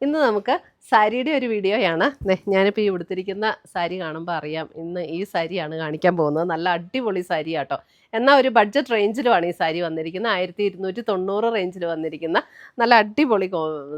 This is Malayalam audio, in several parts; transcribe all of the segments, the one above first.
ഇന്ന് നമുക്ക് സാരിയുടെ ഒരു വീഡിയോയാണ്. ഞാനിപ്പോൾ ഈ ഉടുത്തിരിക്കുന്ന സാരി കാണുമ്പോൾ അറിയാം ഇന്ന് ഈ സാരിയാണ് കാണിക്കാൻ പോകുന്നത്. നല്ല അടിപൊളി സാരി ആട്ടോ. എന്നാൽ ഒരു ബഡ്ജറ്റ് റേഞ്ചിലുമാണ് ഈ സാരി വന്നിരിക്കുന്നത്. 1290 റേഞ്ചിൽ വന്നിരിക്കുന്ന നല്ല അടിപൊളി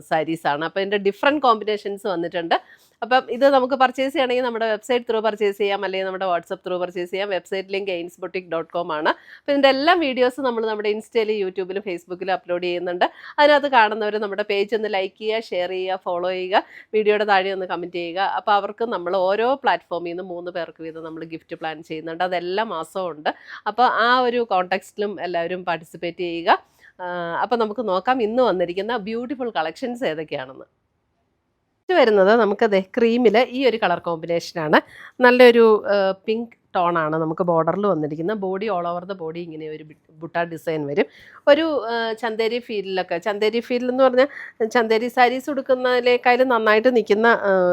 സാരീസാണ്. അപ്പോൾ ഇതിൻ്റെ ഡിഫറെൻറ്റ് കോമ്പിനേഷൻസ് വന്നിട്ടുണ്ട്. അപ്പം ഇത് നമുക്ക് പർച്ചേസ് ചെയ്യണമെങ്കിൽ നമ്മുടെ വെബ്സൈറ്റ് ത്രൂ പർച്ചേസ് ചെയ്യാം, അല്ലെങ്കിൽ നമ്മുടെ വാട്സപ്പ് ത്രൂ പർച്ചേസ് ചെയ്യാം. വെബ്സൈറ്റ് ലിങ്ക് ainsboutique.com ആണ്. അപ്പോൾ ഇതിൻ്റെ എല്ലാ വീഡിയോസ് നമ്മൾ നമ്മുടെ ഇൻസ്റ്റയിലും യൂട്യൂബിലും ഫേസ്ബുക്കിലും അപ്ലോഡ് ചെയ്യുന്നുണ്ട്. അതിനകത്ത് കാണുന്നവർ നമ്മുടെ പേജ് ഒന്ന് ലൈക്ക് ചെയ്യുക, ഷെയർ ചെയ്യുക, ഫോളോ ചെയ്യുക, വീഡിയോയുടെ താഴെ ഒന്ന് കമൻറ്റ് ചെയ്യുക. അപ്പോൾ അവർക്ക് നമ്മൾ ഓരോ പ്ലാറ്റ്ഫോമിൽ നിന്ന് 3 പേർക്ക് വീതം നമ്മൾ ഗിഫ്റ്റ് പ്ലാൻ ചെയ്യുന്നുണ്ട്. അതെല്ലാം മാസവും ഉണ്ട്. അപ്പോൾ ആ ഒരു കോൺടാക്സ്റ്റിലും എല്ലാവരും പാർട്ടിസിപ്പേറ്റ് ചെയ്യുക. അപ്പോൾ നമുക്ക് നോക്കാം ഇന്ന് വന്നിരിക്കുന്ന ബ്യൂട്ടിഫുൾ കളക്ഷൻസ് ഏതൊക്കെയാണെന്ന്. വരുന്നത് നമുക്കത് ക്രീമിൽ ഈ ഒരു കളർ കോമ്പിനേഷനാണ്. നല്ലൊരു പിങ്ക് ടോണാണ് നമുക്ക് ബോർഡറിൽ വന്നിരിക്കുന്നത്. Body all over the body ഇങ്ങനെ ഒരു ബുട്ട ഡിസൈൻ വരും. ഒരു ചന്തേരി ഫീലിലൊക്കെ, ചന്തേരി ഫീൽ എന്ന് പറഞ്ഞാൽ ചന്തേരി സാരീസ് ഉടുക്കുന്നതിലേക്കാളും നന്നായിട്ട് നിൽക്കുന്ന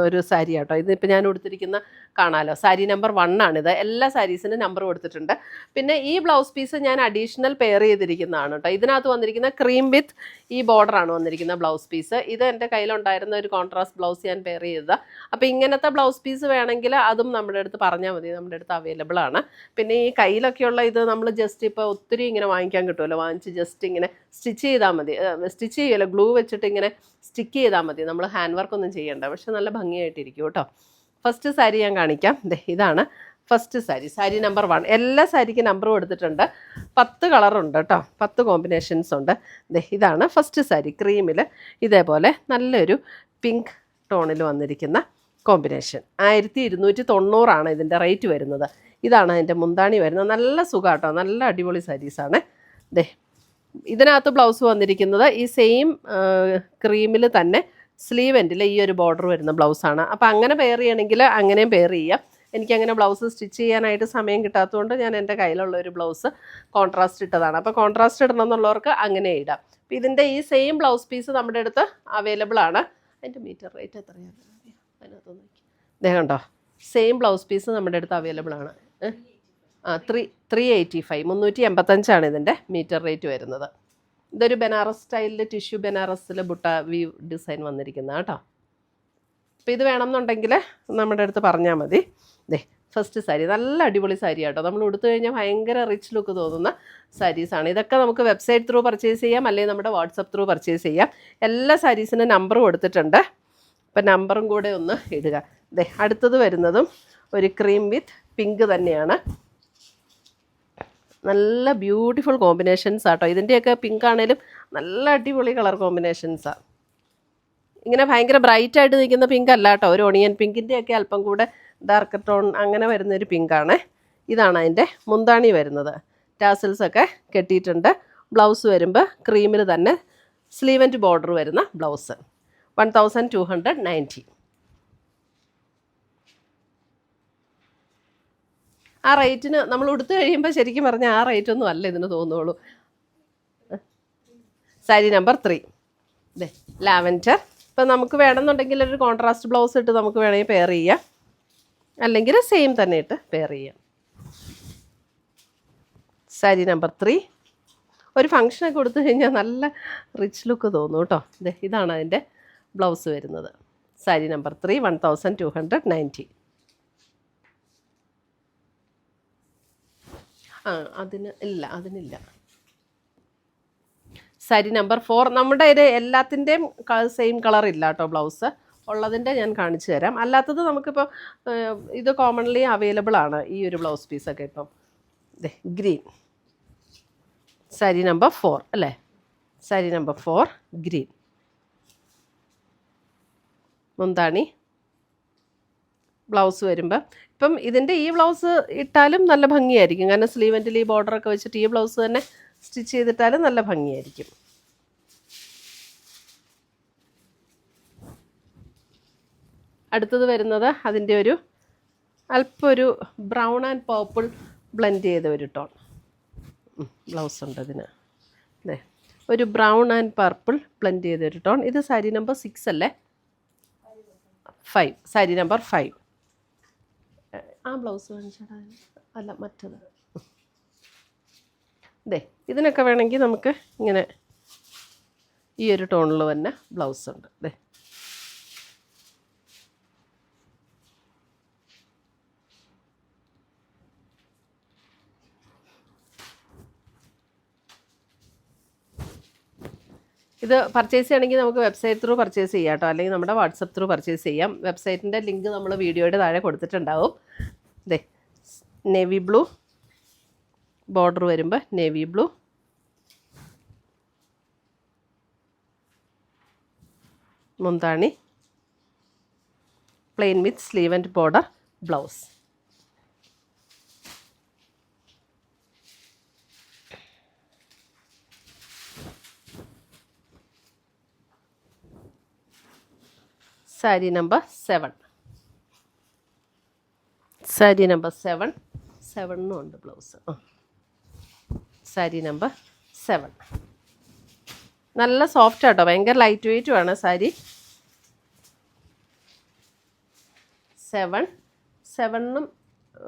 ഒരു സാരി ആട്ടോ. ഇതിപ്പോൾ ഞാൻ ഉടുത്തിരിക്കുന്ന കാണാമല്ലോ, സാരി നമ്പർ 1 ആണിത്. എല്ലാ സാരീസിനും നമ്പർ കൊടുത്തിട്ടുണ്ട്. പിന്നെ ഈ ബ്ലൗസ് പീസ് ഞാൻ അഡീഷണൽ പെയർ ചെയ്തിരിക്കുന്നതാണ് കേട്ടോ. ഇതിനകത്ത് വന്നിരിക്കുന്ന ക്രീം വിത്ത് ഈ ബോർഡറാണ് വന്നിരിക്കുന്ന ബ്ലൗസ് പീസ്. ഇത് എൻ്റെ കയ്യിലുണ്ടായിരുന്ന ഒരു കോൺട്രാസ്റ്റ് ബ്ലൗസ് ഞാൻ പെയർ ചെയ്തതാണ്. അപ്പോൾ ഇങ്ങനത്തെ ബ്ലൗസ് പീസ് വേണമെങ്കിൽ അതും നമ്മുടെ അടുത്ത് പറഞ്ഞാൽ മതി, നമ്മുടെ അടുത്ത് അവൈലബിൾ ആണ്. പിന്നെ ഈ കയ്യിലൊക്കെയുള്ള ഇത് നമ്മൾ ജസ്റ്റ് ഇപ്പോൾ ഒത്തിരി ഇങ്ങനെ വാങ്ങിക്കാൻ കിട്ടുമല്ലോ, വാങ്ങിച്ച് ജസ്റ്റ് ഇങ്ങനെ സ്റ്റിച്ച് ചെയ്താൽ മതി. സ്റ്റിച്ച് ചെയ്യുമല്ലോ, ഗ്ലൂ വെച്ചിട്ട് ഇങ്ങനെ സ്റ്റിക്ക് ചെയ്താൽ മതി. നമ്മൾ ഹാൻഡ് വർക്ക് ഒന്നും ചെയ്യണ്ട, പക്ഷെ നല്ല ഭംഗിയായിട്ടിരിക്കും കേട്ടോ. ഫസ്റ്റ് സാരി ഞാൻ കാണിക്കാം. ഇതാണ് ഫസ്റ്റ് സാരി, സാരി നമ്പർ 1. എല്ലാ സാരിക്കും നമ്പർ കൊടുത്തിട്ടുണ്ട്. 10 കളറുണ്ട് കേട്ടോ, 10 കോമ്പിനേഷൻസ് ഉണ്ട്. ഇതാണ് ഫസ്റ്റ് സാരി, ക്രീമിൽ ഇതേപോലെ നല്ലൊരു പിങ്ക് ടോണിൽ വന്നിരിക്കുന്ന കോമ്പിനേഷൻ. 1290 ഇതിൻ്റെ റേറ്റ് വരുന്നത്. ഇതാണ് അതിൻ്റെ മുന്താണി വരുന്നത്. നല്ല സുഖാട്ടോ, നല്ല അടിപൊളി സാരീസാണ്. ഇതിനകത്ത് ബ്ലൗസ് വന്നിരിക്കുന്നത് ഈ സെയിം ക്രീമിൽ തന്നെ സ്ലീവ് എൻഡിൽ ഈ ഒരു ബോർഡർ വരുന്ന ബ്ലൗസാണ്. അപ്പോൾ അങ്ങനെ പെയർ ചെയ്യണമെങ്കിൽ അങ്ങനെയും പെയർ ചെയ്യാം. എനിക്കങ്ങനെ ബ്ലൗസ് സ്റ്റിച്ച് ചെയ്യാനായിട്ട് സമയം കിട്ടാത്തതുകൊണ്ട് ഞാൻ എൻ്റെ കയ്യിലുള്ള ഒരു ബ്ലൗസ് കോൺട്രാസ്റ്റ് ഇട്ടതാണ്. അപ്പോൾ കോൺട്രാസ്റ്റ് ഇടണം എന്നുള്ളവർക്ക് അങ്ങനെ ഇടാം. അപ്പോൾ ഇതിൻ്റെ ഈ സെയിം ബ്ലൗസ് പീസ് നമ്മുടെ അടുത്ത് അവൈലബിൾ ആണ്. അതിൻ്റെ മീറ്റർ റേറ്റ് എത്രയാണ് അതിനകത്ത് നോക്കി കണ്ടോ. സെയിം ബ്ലൗസ് പീസ് നമ്മുടെ അടുത്ത് അവൈലബിൾ ആണ്. 385 385 ഇതിൻ്റെ മീറ്റർ റേറ്റ് വരുന്നത്. ഇതൊരു ബനാറസ് സ്റ്റൈലിൽ ടിഷ്യൂ ബനാറസിൽ ബുട്ട വ്യൂ ഡിസൈൻ വന്നിരിക്കുന്ന കേട്ടോ. അപ്പോൾ ഇത് വേണമെന്നുണ്ടെങ്കിൽ നമ്മുടെ അടുത്ത് പറഞ്ഞാൽ മതി. ഫസ്റ്റ് സാരി നല്ല അടിപൊളി സാരി കേട്ടോ. നമ്മൾ ഉടുത്തു കഴിഞ്ഞാൽ ഭയങ്കര റിച്ച് ലുക്ക് തോന്നുന്ന സാരീസാണ്. ഇതൊക്കെ നമുക്ക് വെബ്സൈറ്റ് ത്രൂ പർച്ചേസ് ചെയ്യാം, അല്ലെങ്കിൽ നമ്മുടെ വാട്സപ്പ് ത്രൂ പർച്ചേസ് ചെയ്യാം. എല്ലാ സാരീസിനും നമ്പർ കൊടുത്തിട്ടുണ്ട്. അപ്പം നമ്പറും കൂടെ ഒന്ന് ഇടുക. അടുത്തത് വരുന്നതും ഒരു ക്രീം വിത്ത് പിങ്ക് തന്നെയാണ്. നല്ല ബ്യൂട്ടിഫുൾ കോമ്പിനേഷൻസ് ആട്ടോ. ഇതിൻ്റെയൊക്കെ പിങ്ക് ആണേലും നല്ല അടിപൊളി കളർ കോമ്പിനേഷൻസാണ്. ഇങ്ങനെ ഭയങ്കര ബ്രൈറ്റായിട്ട് നിൽക്കുന്ന പിങ്ക് അല്ല കേട്ടോ. ഒരു ഓണിയൻ പിങ്കിൻ്റെയൊക്കെ അല്പം കൂടെ ഡാർക്ക് ടോൺ അങ്ങനെ വരുന്നൊരു പിങ്കാണ്. ഇതാണ് അതിൻ്റെ മുന്താണി വരുന്നത്. ടാസിൽസൊക്കെ കെട്ടിയിട്ടുണ്ട്. ബ്ലൗസ് വരുമ്പോൾ ക്രീമിൽ തന്നെ സ്ലീവ് ആൻഡ് ബോർഡർ വരുന്ന ബ്ലൗസ്. 1290. ആ റേറ്റിന് നമ്മൾ ഉടുത്ത് കഴിയുമ്പോൾ ശരിക്കും പറഞ്ഞാൽ ആ റേറ്റൊന്നും അല്ല ഇതിന് തോന്നുള്ളൂ. Sari number 3 lavender. ഇപ്പം നമുക്ക് വേണമെന്നുണ്ടെങ്കിൽ ഒരു കോൺട്രാസ്റ്റ് ബ്ലൗസ് ഇട്ട് നമുക്ക് വേണമെങ്കിൽ പെയർ ചെയ്യാം, അല്ലെങ്കിൽ സെയിം തന്നെ ഇട്ട് പെയർ ചെയ്യാം. സാരി നമ്പർ 3 ഒരു ഫങ്ഷനൊക്കെ കൊടുത്തു കഴിഞ്ഞാൽ നല്ല റിച്ച് ലുക്ക് തോന്നും കേട്ടോ. ഇതാണ് അതിൻ്റെ ബ്ലൗസ് വരുന്നത്. സാരി നമ്പർ 3 1290. അതിനില്ല. സാരി നമ്പർ 4 നമ്മുടെ ഇത് എല്ലാത്തിൻ്റെയും സെയിം കളർ ഇല്ല കേട്ടോ. ബ്ലൗസ് ഉള്ളതിൻ്റെ ഞാൻ കാണിച്ചു തരാം. അല്ലാത്തത് നമുക്കിപ്പോൾ ഇത് കോമൺലി അവൈലബിൾ ആണ് ഈ ഒരു ബ്ലൗസ് പീസൊക്കെ. ഇപ്പം ഗ്രീൻ സാരി നമ്പർ 4 അല്ലേ. Sari number 4 green. മുന്താണി ബ്ലൗസ് വരുമ്പോൾ ഇപ്പം ഇതിൻ്റെ ഈ ബ്ലൗസ് ഇട്ടാലും നല്ല ഭംഗിയായിരിക്കും. കാരണം സ്ലീവ് ആൻഡിൽ ഈ ബോർഡറൊക്കെ വെച്ചിട്ട് ഈ ബ്ലൗസ് തന്നെ സ്റ്റിച്ച് ചെയ്തിട്ടാലും നല്ല ഭംഗിയായിരിക്കും. അടുത്തത് വരുന്നത് അതിൻ്റെ ഒരു അല്പം ഒരു ബ്രൗൺ ആൻഡ് പേർപ്പിൾ ബ്ലെൻഡ് ചെയ്ത ഒരു ടോൺ ബ്ലൗസ് ഉണ്ട് അതിന്. ഒരു ബ്രൗൺ ആൻഡ് പർപ്പിൾ ബ്ലെൻഡ് ചെയ്ത ഒരു ടോൺ. ഇത് സാരി നമ്പർ 6 അല്ലേ, 5. സാരി നമ്പർ 5. ആ ബ്ലൗസ് കാണിച്ചാൽ അല്ല മറ്റത്. ഇതിനൊക്കെ വേണമെങ്കിൽ നമുക്ക് ഇങ്ങനെ ഈ ഒരു ടോണിൽ തന്നെ ബ്ലൗസ് ഉണ്ട്. ഇത് പർച്ചേസ് ചെയ്യണമെങ്കിൽ നമുക്ക് വെബ്സൈറ്റ് ത്രൂ പർച്ചേസ് ചെയ്യാം കേട്ടോ, അല്ലെങ്കിൽ നമ്മുടെ വാട്സപ്പ് ത്രൂ പർച്ചേസ് ചെയ്യാം. വെബ്സൈറ്റിൻ്റെ ലിങ്ക് നമ്മൾ വീഡിയോയുടെ താഴെ കൊടുത്തിട്ടുണ്ടാവും. ദേ നേവി ബ്ലൂ ബോർഡർ വരുമ്പോൾ നേവി ബ്ലൂ, മുന്താണി, plain with sleeve and border, blouse. Sari number 7. Sari number 7. 7 ഉണ്ട് ബ്ലൗസ്. സാരി നമ്പർ 7 നല്ല സോഫ്റ്റ് ആട്ടോ, ഭയങ്കര ലൈറ്റ് വെയ്റ്റും ആണ് സാരി. 7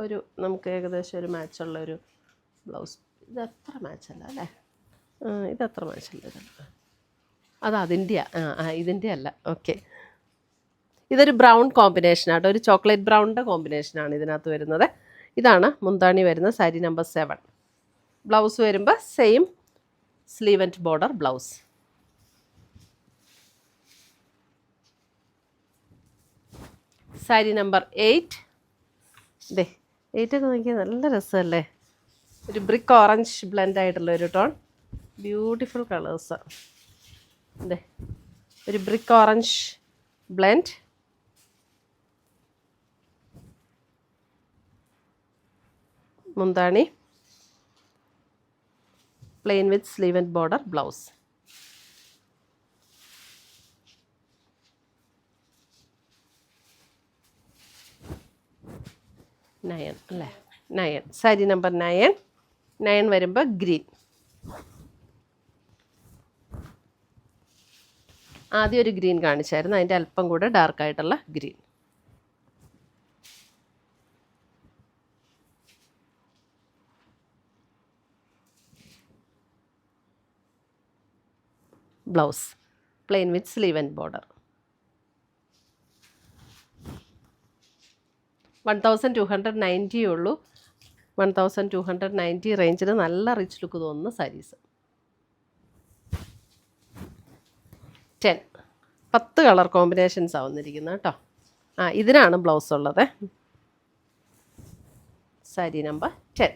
ഒരു നമുക്ക് ഏകദേശം ഒരു മാച്ചുള്ള ഒരു ബ്ലൗസ്. ഇതത്ര മാച്ചല്ല അല്ലേ? ഇതത്ര മാച്ചല്ല. അത് അതിൻ്റെയാണ്, ഇതിൻ്റെ അല്ല. ഓക്കെ, ഇതൊരു ബ്രൗൺ കോമ്പിനേഷനാട്ടോ, ഒരു ചോക്ലേറ്റ് ബ്രൗണിൻ്റെ കോമ്പിനേഷനാണ് ഇതിനകത്ത് വരുന്നത്. ഇതാണ് മുന്താണി വരുന്ന സാരി നമ്പർ 7. ബ്ലൗസ് വരുമ്പോൾ same sleeve and border blouse. Sari number 8. 8 ഒക്കെ നോക്കിയാൽ നല്ല രസമല്ലേ? ഒരു ബ്രിക്ക് ഓറഞ്ച് ബ്ലെൻഡ് ആയിട്ടുള്ള ഒരു ടോൺ, ബ്യൂട്ടിഫുൾ കളേഴ്സ്. ഒരു ബ്രിക്ക് ഓറഞ്ച് ബ്ലെൻഡ്, മുന്താണി, plain with sleeve and border blouse. Nine അല്ലേ? 9. സാരി നമ്പർ 9 വരുമ്പോൾ ഗ്രീൻ. ആദ്യം ഒരു ഗ്രീൻ കാണിച്ചായിരുന്നു, അതിൻ്റെ അല്പം കൂടെ ഡാർക്കായിട്ടുള്ള green. Blouse plain with sleeve and border. 1290 ഉള്ളൂ. 1290 റേഞ്ചിൽ നല്ല റിച്ച് ലുക്ക് തോന്നുന്ന സാരീസ്. 10 കളർ കോമ്പിനേഷൻസ് ആവുന്നിരിക്കുന്നത് കേട്ടോ. ഇതിനാണ് ബ്ലൗസ് ഉള്ളത്. സാരി നമ്പർ 10.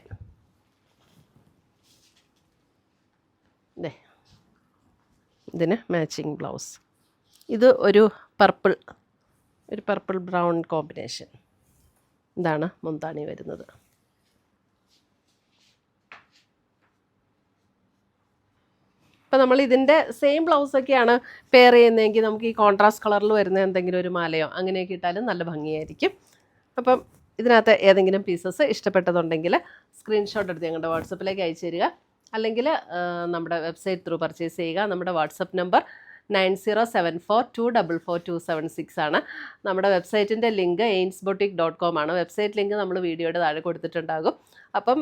ഇതിന് മാച്ചിങ് ബ്ലൗസ്. ഇത് ഒരു പർപ്പിൾ ബ്രൗൺ കോമ്പിനേഷൻ. ഇതാണ് മുന്താണി വരുന്നത്. ഇപ്പം നമ്മൾ ഇതിൻ്റെ സെയിം ബ്ലൗസൊക്കെയാണ് പെയർ ചെയ്യുന്നതെങ്കിൽ നമുക്ക് ഈ കോൺട്രാസ്റ്റ് കളറിൽ വരുന്ന എന്തെങ്കിലും ഒരു മാലയോ അങ്ങനെയൊക്കെ ഇട്ടാലും നല്ല ഭംഗിയായിരിക്കും. അപ്പം ഇതിനകത്ത് ഏതെങ്കിലും പീസസ് ഇഷ്ടപ്പെട്ടതുണ്ടെങ്കിൽ സ്ക്രീൻഷോട്ട് എടുത്ത് ഞങ്ങളുടെ വാട്സപ്പിലേക്ക് അയച്ചു തരിക, അല്ലെങ്കിൽ നമ്മുടെ വെബ്സൈറ്റ് ത്രൂ പർച്ചേസ് ചെയ്യുക. നമ്മുടെ വാട്സപ്പ് നമ്പർ 9074244276 ആണ്. നമ്മുടെ വെബ്സൈറ്റിൻ്റെ ലിങ്ക് ainsboutique.com ആണ്. വെബ്സൈറ്റ് ലിങ്ക് നമ്മൾ വീഡിയോയുടെ താഴെ കൊടുത്തിട്ടുണ്ടാകും. അപ്പം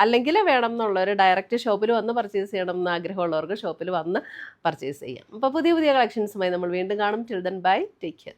അല്ലെങ്കിൽ വേണം എന്നുള്ളവർ ഡയറക്റ്റ് ഷോപ്പിൽ വന്ന് പർച്ചേസ് ചെയ്യണം എന്ന് ആഗ്രഹമുള്ളവർക്ക് ഷോപ്പിൽ വന്ന് പർച്ചേസ് ചെയ്യാം. അപ്പോൾ പുതിയ കളക്ഷൻസുമായി നമ്മൾ വീണ്ടും കാണും. Till then bye, take care.